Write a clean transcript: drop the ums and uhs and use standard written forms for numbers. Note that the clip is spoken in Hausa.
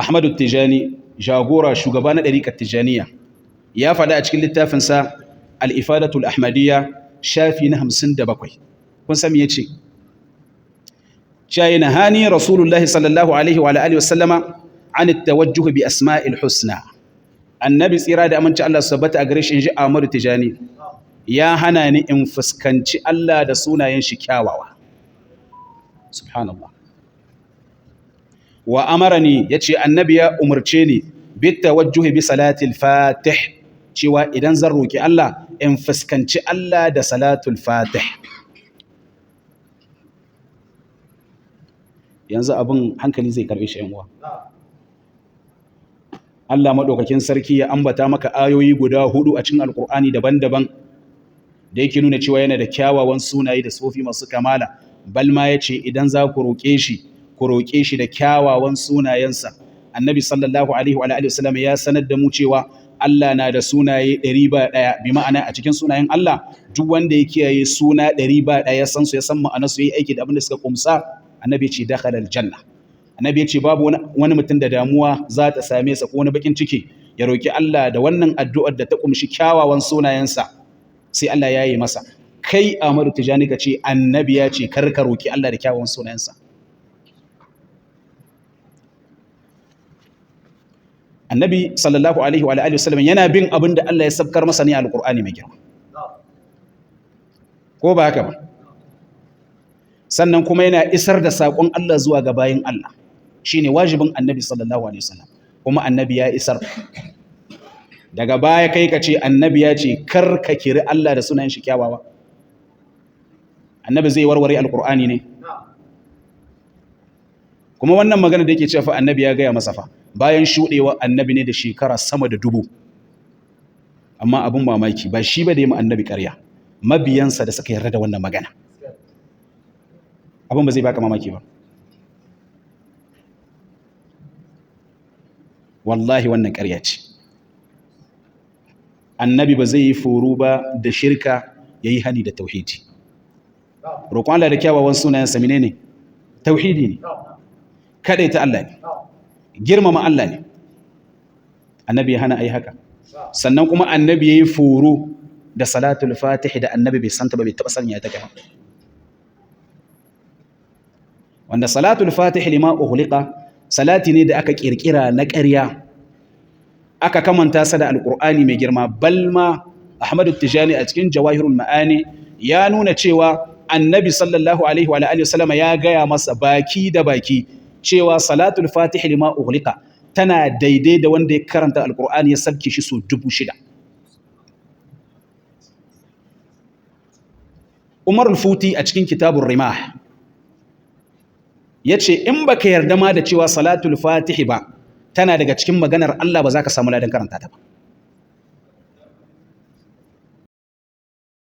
Ahmadu Tijani jagora shugaba na ɗariƙar Tijaniya ya faɗa a cikin littafinsa al-Ifadatul Ahmadiyya shafi na 57 kun san me yace shayi nahani rasulullahi sallallahu alaihi wa alihi wasallama an at-tawajjuh bi asma'il husna annabi tsira da aminci Allah su tabbata a gare shi inji Ahmadu Tijani ya hana ni in fuskanci Allah da sunayen shi kyawawa subhanallah wa amarani yace annabi ya umarce ni bit tawajjuh bi salatil fatih cewa idan zan roki Allah in fuskanci Allah da salatul fatih yanzu abin hankali zai karbe shi yan uwa Allah madaukakin sarki ya ambata maka ayoyi guda 4 a cikin alkur'ani daban-daban da yake nuna cewa yana da kyawawan sunaye da sofi masu kamala balma yace idan za ku roke shi da kyawawan sunayensa annabi sallallahu alaihi wa alihi wasallam ya sanar da mu cewa Allah na da sunaye 101 bi ma'ana a cikin sunayen Allah duk wanda ya kiyaye suna 101 ya san su ya san ma'anar su yayi aiki da abin da suka kumsa annabi ya ce dakhala aljanna annabi ya ce babu wani mutum da damuwa za ta same sa ko wani bakin ciki ya roki Allah da wannan addu'ar da ta kumshi kyawawan sunayensa sai Allah ya yi masa kai Ahmadu Tijani ka ce annabi ya ce kar ka roki Allah da kyawawan sunayensa annabi sallallahu alaihi wa alihi wasallam yana bin abin da Allah ya sabkar masa ne a alqur'ani mai girma ko ba haka ba sannan kuma yana isar da sakon Allah zuwa ga bayin Allah shine wajibin annabi sallallahu alaihi wasallam kuma annabi ya isar daga baya kai ka ce annabi ya ce kar ka kiri Allah da sunayen shi kyawawa annabi zai warware alqur'ani ne kuma wannan magana da yake cewa fa annabi ya gaya masa fa bayan shudewa annabi ne da shekara sama da 1000 amma abun mamaki ba shi ba da yi annabi ƙarya mabiyansa da suka yarda da wannan magana abun ba zai baka mamaki ba wallahi wannan ƙarya ce annabi ba zai yi foro ba da shirka yayi hani da tauhidi roƙon Allah da kyawawan sunayensa menene tauhidi ne kada ta Allah ne girmama Allah ne annabi ya hana ai haka sannan kuma annabi yayi foro da salatul fatih da annabi bai santa ba bai taba sanya ta kai wanda salatul fatih lima ughliqa salati ne da aka kirkira na ƙarya aka kamanta sa da alqur'ani mai girma balma Ahmadu Tijani a cikin Jawahirul Ma'ani ya nuna cewa annabi sallallahu alaihi wa alihi wasallama ya gaya masa baki da baki cewa salatul fatih lima ughliqa tana daidai da wanda ya karanta alqur'ani ya sabke shi so 6000 Umar al-Futi a cikin kitabur Rimah yace in baka yarda ma da cewa salatul fatih ba tana daga cikin maganar Allah ba za ka samu ladan karanta ta ba